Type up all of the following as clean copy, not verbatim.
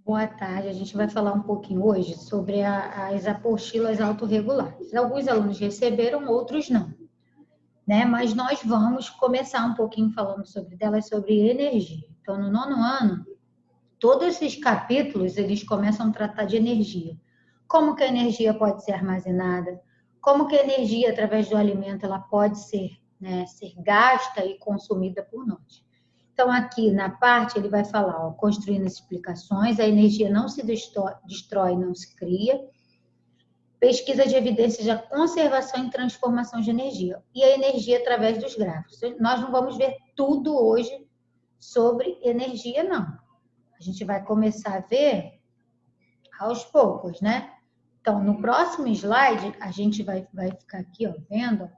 Boa tarde. A gente vai falar um pouquinho hoje sobre as apostilas autorregulares. Alguns alunos receberam, outros não, né? Mas nós vamos começar um pouquinho falando sobre delas, sobre energia. Então, no nono ano, todos esses capítulos, eles começam a tratar de energia. Como que a energia pode ser armazenada, como que a energia, através do alimento, ela pode ser, né, ser gasta e consumida por nós. Então, aqui na parte, ele vai falar, ó, construindo as explicações, a energia não se destrói, não se cria, pesquisa de evidências da conservação e transformação de energia, e a energia através dos gráficos. Nós não vamos ver tudo hoje sobre energia, não. A gente vai começar a ver aos poucos, né? Então, no próximo slide, a gente vai ficar aqui, ó, vendo,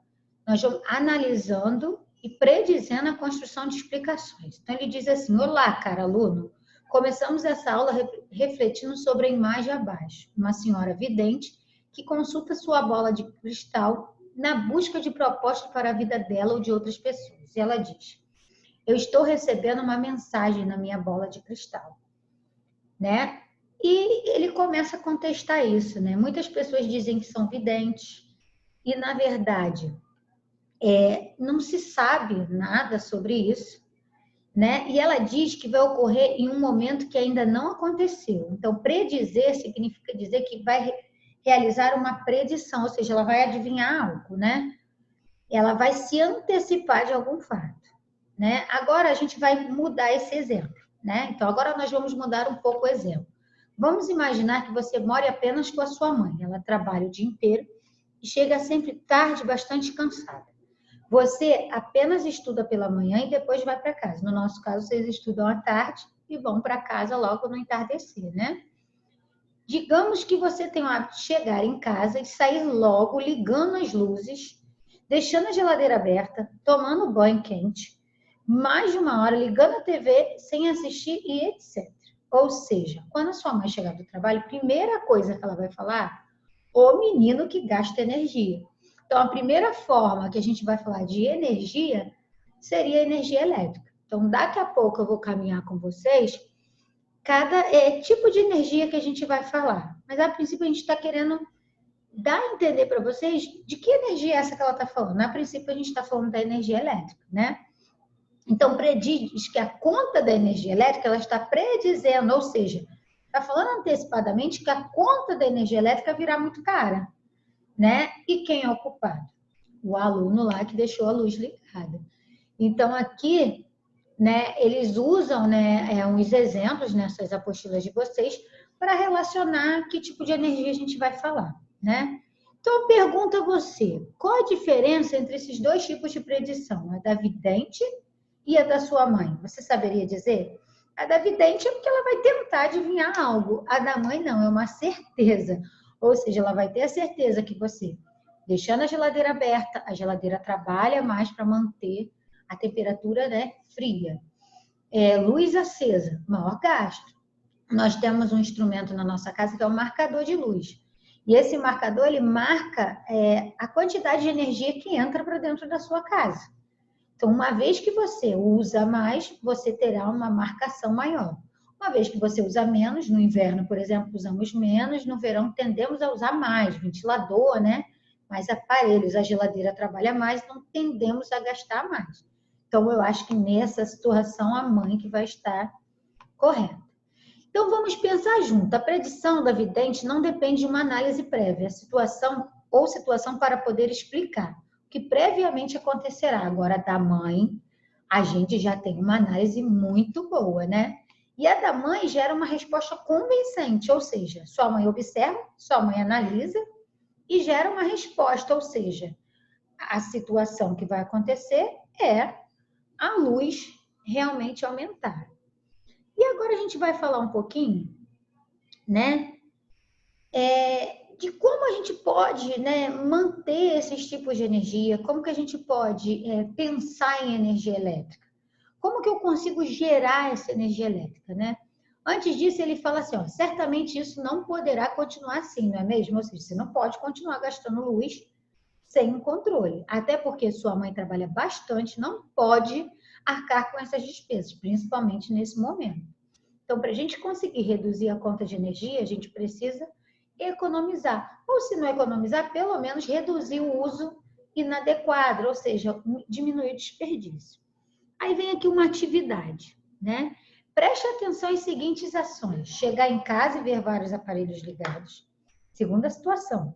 nós vamos analisando e predizendo a construção de explicações. Então, ele diz assim: olá, cara aluno, começamos essa aula refletindo sobre a imagem abaixo. Uma senhora vidente que consulta sua bola de cristal na busca de propostas para a vida dela ou de outras pessoas. E ela diz: eu estou recebendo uma mensagem na minha bola de cristal, né? E ele começa a contestar isso, né? Muitas pessoas dizem que são videntes e, na verdade, não se sabe nada sobre isso, né? E ela diz que vai ocorrer em um momento que ainda não aconteceu. Então, predizer significa dizer que vai realizar uma predição, ou seja, ela vai adivinhar algo, né? Ela vai se antecipar de algum fato, né? Agora a gente vai mudar esse exemplo, né? Então, agora nós vamos mudar um pouco o exemplo. Vamos imaginar que você mora apenas com a sua mãe. Ela trabalha o dia inteiro e chega sempre tarde, bastante cansada. Você apenas estuda pela manhã e depois vai para casa. No nosso caso, vocês estudam à tarde e vão para casa logo no entardecer, né? Digamos que você tem o hábito de chegar em casa e sair logo, ligando as luzes, deixando a geladeira aberta, tomando banho quente, mais de uma hora ligando a TV sem assistir e etc. Ou seja, quando a sua mãe chegar do trabalho, a primeira coisa que ela vai falar, o menino que gasta energia. Então, a primeira forma que a gente vai falar de energia seria a energia elétrica. Então, daqui a pouco eu vou caminhar com vocês cada tipo de energia que a gente vai falar. Mas, a princípio, a gente está querendo dar a entender para vocês de que energia é essa que ela está falando. A princípio, a gente está falando da energia elétrica, né? Então, prediz que a conta da energia elétrica, ela está predizendo, ou seja, está falando antecipadamente que a conta da energia elétrica virá muito cara, né? E quem é o culpado? O aluno lá que deixou a luz ligada. Então, aqui, né, eles usam, né, uns exemplos nessas apostilas de vocês para relacionar que tipo de energia a gente vai falar, né? Então, eu pergunto a você, qual a diferença entre esses dois tipos de predição? A da vidente e a da sua mãe? Você saberia dizer? A da vidente é porque ela vai tentar adivinhar algo. A da mãe não, é uma certeza. Ou seja, ela vai ter a certeza que você, deixando a geladeira aberta, a geladeira trabalha mais para manter a temperatura, né, fria. Luz acesa, maior gasto. Nós temos um instrumento na nossa casa que é o marcador de luz. E esse marcador, ele marca a quantidade de energia que entra para dentro da sua casa. Então, uma vez que você usa mais, você terá uma marcação maior. Uma vez que você usa menos, no inverno, por exemplo, usamos menos, no verão tendemos a usar mais, ventilador, né? Mais aparelhos, a geladeira trabalha mais, então tendemos a gastar mais. Então, eu acho que nessa situação a mãe que vai estar correta. Então, vamos pensar junto. A predição da vidente não depende de uma análise prévia, situação para poder explicar o que previamente acontecerá. Agora, da mãe, a gente já tem uma análise muito boa, né? E a da mãe gera uma resposta convincente, ou seja, sua mãe observa, sua mãe analisa e gera uma resposta, ou seja, a situação que vai acontecer é a luz realmente aumentar. E agora a gente vai falar um pouquinho, né, de como a gente pode, né, manter esses tipos de energia, como que a gente pode pensar em energia elétrica. Como que eu consigo gerar essa energia elétrica, né? Antes disso, ele fala assim, ó, certamente isso não poderá continuar assim, não é mesmo? Ou seja, você não pode continuar gastando luz sem controle. Até porque sua mãe trabalha bastante, não pode arcar com essas despesas, principalmente nesse momento. Então, para a gente conseguir reduzir a conta de energia, a gente precisa economizar. Ou se não economizar, pelo menos reduzir o uso inadequado, ou seja, diminuir o desperdício. Aí vem aqui uma atividade, né? Preste atenção às seguintes ações. Chegar em casa e ver vários aparelhos ligados. Segunda situação.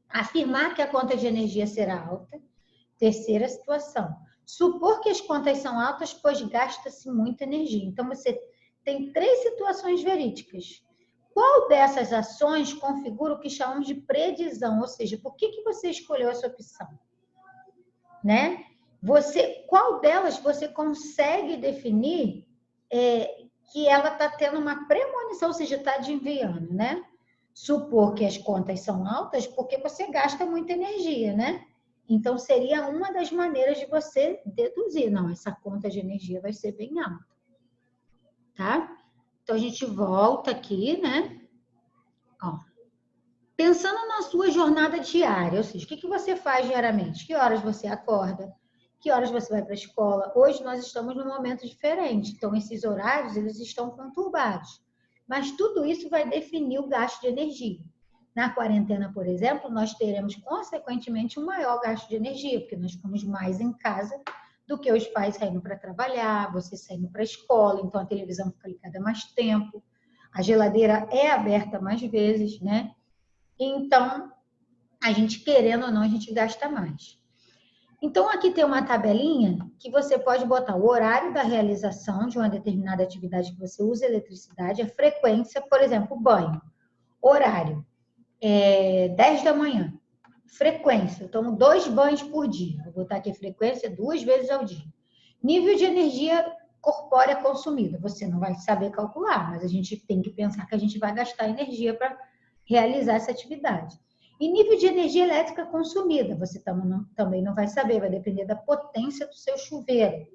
Afirmar que a conta de energia será alta. Terceira situação. Supor que as contas são altas, pois gasta-se muita energia. Então, você tem 3 situações verídicas. Qual dessas ações configura o que chamamos de predição? Ou seja, por que você escolheu essa opção? Né? Qual delas você consegue definir que ela está tendo uma premonição, ou seja, está adivinhando, né? Supor que as contas são altas porque você gasta muita energia, né? Então, seria uma das maneiras de você deduzir. Não, essa conta de energia vai ser bem alta. Tá? Então, a gente volta aqui, né? Ó. Pensando na sua jornada diária, ou seja, o que você faz diariamente? Que horas você acorda? Que horas você vai para a escola? Hoje nós estamos num momento diferente, então esses horários eles estão conturbados. Mas tudo isso vai definir o gasto de energia. Na quarentena, por exemplo, nós teremos, consequentemente, um maior gasto de energia, porque nós ficamos mais em casa do que os pais saindo para trabalhar, você saindo para a escola, então a televisão fica ligada mais tempo, a geladeira é aberta mais vezes, né? Então, a gente, querendo ou não, a gente gasta mais. Então, aqui tem uma tabelinha que você pode botar o horário da realização de uma determinada atividade que você usa eletricidade, a frequência, por exemplo, banho. Horário. 10 da manhã. Frequência, eu tomo 2 banhos por dia. Vou botar aqui a frequência 2 vezes ao dia. Nível de energia corpórea consumida. Você não vai saber calcular, mas a gente tem que pensar que a gente vai gastar energia para realizar essa atividade. E nível de energia elétrica consumida. Você também não vai saber, vai depender da potência do seu chuveiro.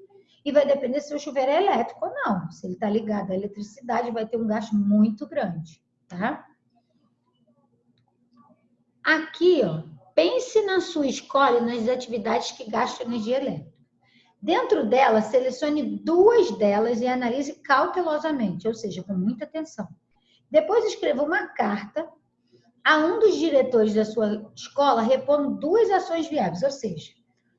E vai depender se o seu chuveiro é elétrico ou não. Se ele está ligado à eletricidade, vai ter um gasto muito grande, tá? Aqui, ó, pense na sua escola e nas atividades que gastam energia elétrica. Dentro dela, selecione 2 delas e analise cautelosamente, ou seja, com muita atenção. Depois escreva uma carta a um dos diretores da sua escola repondo 2 ações viáveis, ou seja,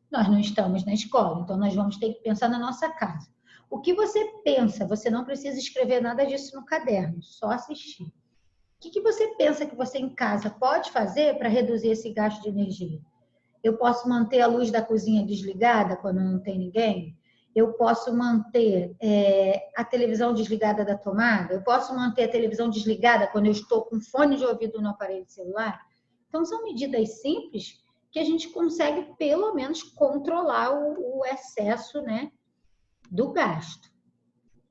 nós não estamos na escola, então nós vamos ter que pensar na nossa casa. O que você pensa? Você não precisa escrever nada disso no caderno, só assistir. O que você pensa que você em casa pode fazer para reduzir esse gasto de energia? Eu posso manter a luz da cozinha desligada quando não tem ninguém? Eu posso manter a televisão desligada da tomada? Eu posso manter a televisão desligada quando eu estou com fone de ouvido no aparelho celular? Então, são medidas simples que a gente consegue, pelo menos, controlar o excesso, né, do gasto.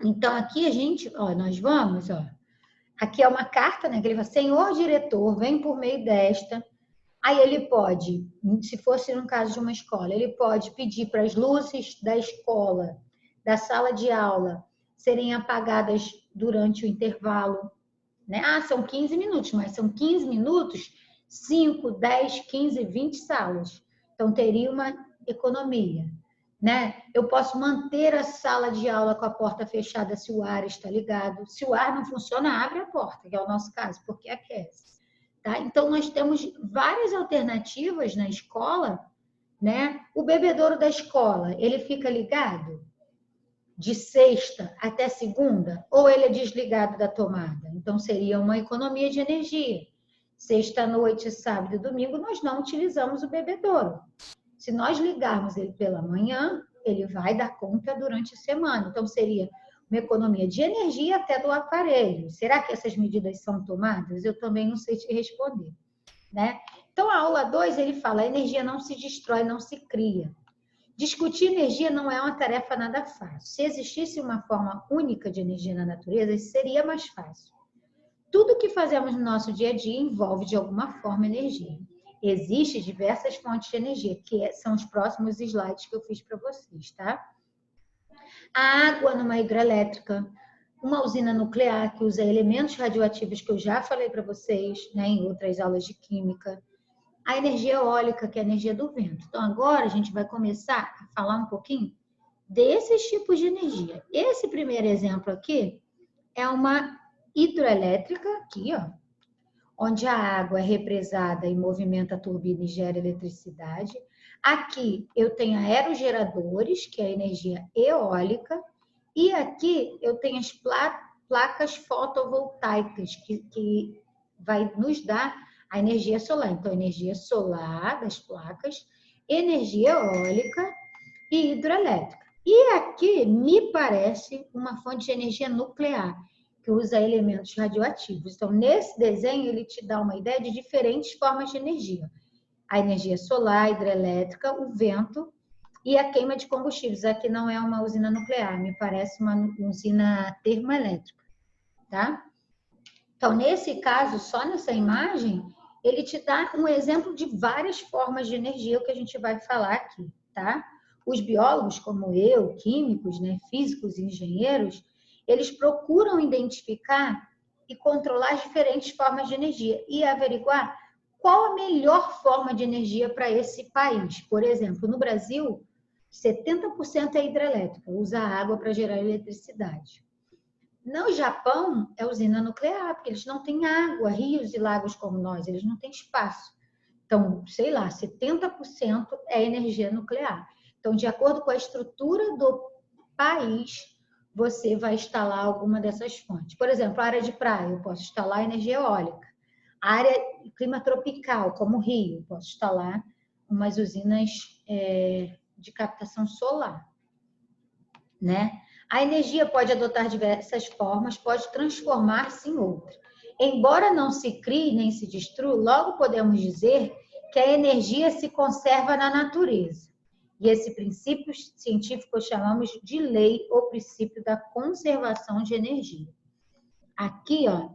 Então, aqui a gente, nós vamos, aqui é uma carta, né? Que ele fala, senhor diretor, vem por meio desta. Aí ele pode, se fosse no caso de uma escola, ele pode pedir para as luzes da escola, da sala de aula, serem apagadas durante o intervalo, né? São 15 minutos, mas são 15 minutos, 5, 10, 15, 20 salas. Então, teria uma economia, né? Eu posso manter a sala de aula com a porta fechada se o ar está ligado. Se o ar não funciona, abre a porta, que é o nosso caso, porque aquece. Tá? Então, nós temos várias alternativas na escola, né? O bebedouro da escola, ele fica ligado de sexta até segunda, ou ele é desligado da tomada? Então, seria uma economia de energia. Sexta-noite, sábado e domingo, nós não utilizamos o bebedouro. Se nós ligarmos ele pela manhã, ele vai dar conta durante a semana. Então, seria uma economia de energia até do aparelho. Será que essas medidas são tomadas? Eu também não sei te responder, né? Então, a aula 2, ele fala, a energia não se destrói, não se cria. Discutir energia não é uma tarefa nada fácil. Se existisse uma forma única de energia na natureza, isso seria mais fácil. Tudo que fazemos no nosso dia a dia envolve, de alguma forma, energia. Existem diversas fontes de energia, que são os próximos slides que eu fiz para vocês, tá? A água numa hidrelétrica, uma usina nuclear que usa elementos radioativos que eu já falei para vocês, né, em outras aulas de química. A energia eólica, que é a energia do vento. Então, agora a gente vai começar a falar um pouquinho desses tipos de energia. Esse primeiro exemplo aqui é uma hidroelétrica aqui, ó, onde a água é represada e movimenta a turbina e gera eletricidade. Aqui eu tenho aerogeradores, que é a energia eólica, e aqui eu tenho as placas fotovoltaicas, que vai nos dar a energia solar. Então, energia solar das placas, energia eólica e hidroelétrica. E aqui me parece uma fonte de energia nuclear, que usa elementos radioativos. Então, nesse desenho, ele te dá uma ideia de diferentes formas de energia. A energia solar, a hidrelétrica, o vento e a queima de combustíveis. Aqui não é uma usina nuclear, me parece uma usina termoelétrica, tá? Então, nesse caso, só nessa imagem, ele te dá um exemplo de várias formas de energia, o que a gente vai falar aqui, tá? Os biólogos, como eu, químicos, né, físicos e engenheiros, eles procuram identificar e controlar as diferentes formas de energia e averiguar qual a melhor forma de energia para esse país. Por exemplo, no Brasil, 70% é hidrelétrica, usa água para gerar eletricidade. No Japão, é usina nuclear, porque eles não têm água, rios e lagos como nós, eles não têm espaço. Então, sei lá, 70% é energia nuclear. Então, de acordo com a estrutura do país, você vai instalar alguma dessas fontes. Por exemplo, a área de praia, eu posso instalar energia eólica. A área de clima tropical, como o Rio, eu posso instalar umas usinas de captação solar, né? A energia pode adotar diversas formas, pode transformar-se em outra. Embora não se crie nem se destrua, logo podemos dizer que a energia se conserva na natureza. E esse princípio científico chamamos de lei ou princípio da conservação de energia. Aqui, ó,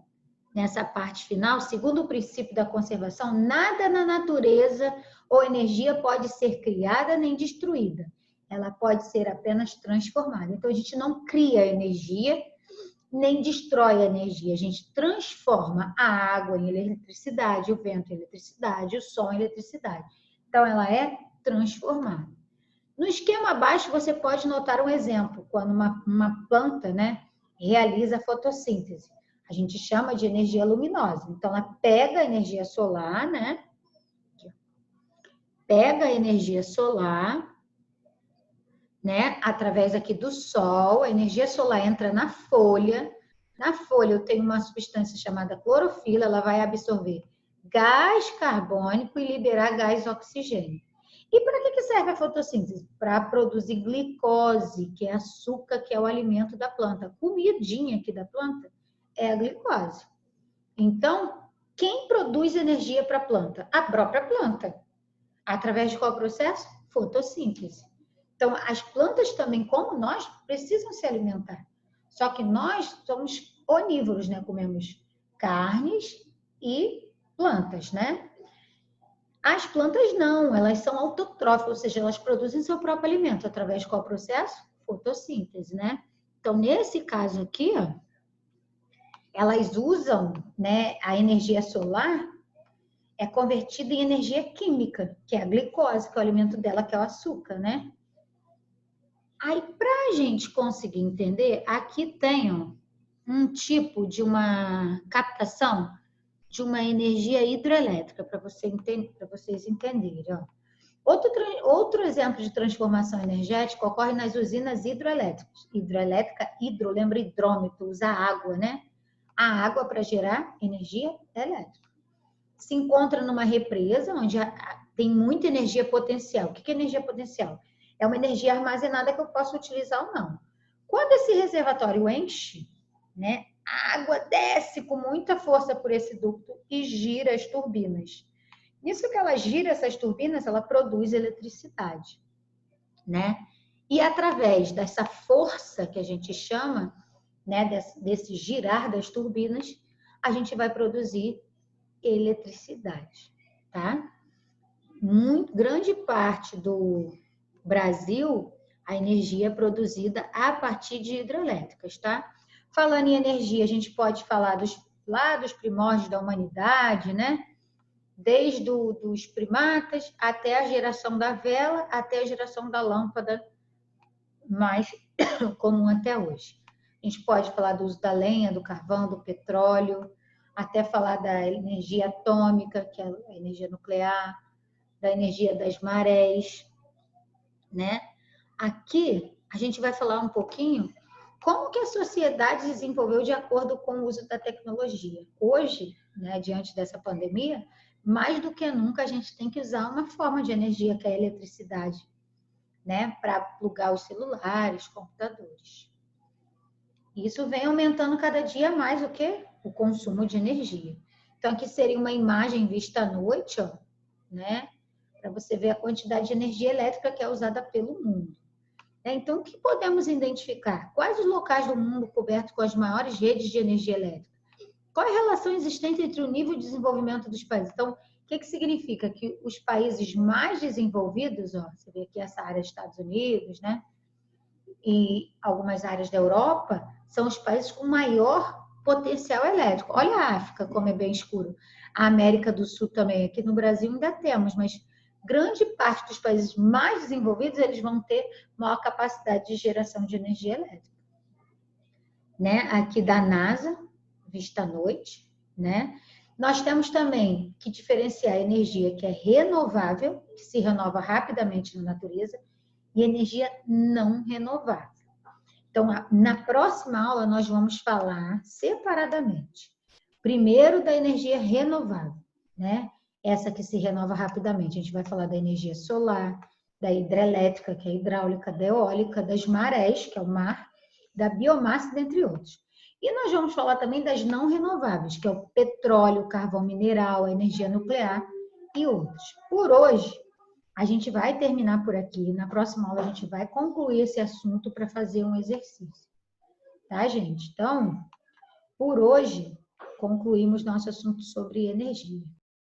nessa parte final, segundo o princípio da conservação, nada na natureza ou energia pode ser criada nem destruída. Ela pode ser apenas transformada. Então, a gente não cria energia, nem destrói a energia. A gente transforma a água em eletricidade, o vento em eletricidade, o som em eletricidade. Então, ela é transformada. No esquema abaixo, você pode notar um exemplo, quando uma planta, né, realiza a fotossíntese. A gente chama de energia luminosa. Então, ela pega a energia solar, né? Pega a energia solar, né? Através aqui do sol, a energia solar entra na folha. Na folha eu tenho uma substância chamada clorofila, ela vai absorver gás carbônico e liberar gás oxigênio. E para que serve a fotossíntese? Para produzir glicose, que é açúcar, que é o alimento da planta. A comidinha aqui da planta é a glicose. Então, quem produz energia para a planta? A própria planta. Através de qual processo? Fotossíntese. Então, as plantas também, como nós, precisam se alimentar. Só que nós somos onívoros, né? Comemos carnes e plantas, né? As plantas não, elas são autotróficas, ou seja, elas produzem seu próprio alimento. Através de qual processo? Fotossíntese, né? Então, nesse caso aqui, ó, elas usam, né, a energia solar é convertida em energia química, que é a glicose, que é o alimento dela, que é o açúcar, né? Aí, para a gente conseguir entender, aqui tem ó, um tipo de uma captação de uma energia hidrelétrica, para vocês entenderem. Ó. Outro exemplo de transformação energética ocorre nas usinas hidroelétricas. Hidro, lembra hidrômetro, usa água, né? A água para gerar energia elétrica. Se encontra numa represa onde tem muita energia potencial. O que é energia potencial? É uma energia armazenada que eu posso utilizar ou não. Quando esse reservatório enche, né, a água desce com muita força por esse ducto e gira as turbinas. Nisso que ela gira essas turbinas, ela produz eletricidade, né? E através dessa força que a gente chama, né, desse girar das turbinas, a gente vai produzir eletricidade, tá? Grande parte do Brasil, a energia é produzida a partir de hidrelétricas, tá? Falando em energia, a gente pode falar dos primórdios da humanidade, né? Desde os primatas até a geração da vela, até a geração da lâmpada mais comum até hoje. gente pode falar do uso da lenha, do carvão, do petróleo, até falar da energia atômica, que é a energia nuclear, da energia das marés, né? Aqui a gente vai falar um pouquinho como que a sociedade desenvolveu de acordo com o uso da tecnologia. Hoje, né, diante dessa pandemia, mais do que nunca a gente tem que usar uma forma de energia que é a eletricidade, né, para plugar os celulares, computadores. Isso vem aumentando cada dia mais o quê? O consumo de energia. Então aqui seria uma imagem vista à noite, ó, né, para você ver a quantidade de energia elétrica que é usada pelo mundo. Então, o que podemos identificar? Quais os locais do mundo cobertos com as maiores redes de energia elétrica? Qual é a relação existente entre o nível de desenvolvimento dos países? Então, o que significa? Que os países mais desenvolvidos, ó, você vê aqui essa área dos Estados Unidos, né? E algumas áreas da Europa, são os países com maior potencial elétrico. Olha a África, como é bem escuro. A América do Sul também. Aqui no Brasil ainda temos, mas grande parte dos países mais desenvolvidos, eles vão ter maior capacidade de geração de energia elétrica. Né? Aqui da NASA, vista à noite, né? Nós temos também que diferenciar a energia que é renovável, que se renova rapidamente na natureza, e energia não renovável. Então, na próxima aula, nós vamos falar separadamente. Primeiro, da energia renovável, né? Essa que se renova rapidamente. A gente vai falar da energia solar, da hidrelétrica, que é a hidráulica, da eólica, das marés, que é o mar, da biomassa, dentre outros. E nós vamos falar também das não renováveis, que é o petróleo, o carvão mineral, a energia nuclear e outros. Por hoje, a gente vai terminar por aqui. Na próxima aula, a gente vai concluir esse assunto para fazer um exercício. Tá, gente? Então, por hoje, concluímos nosso assunto sobre energia.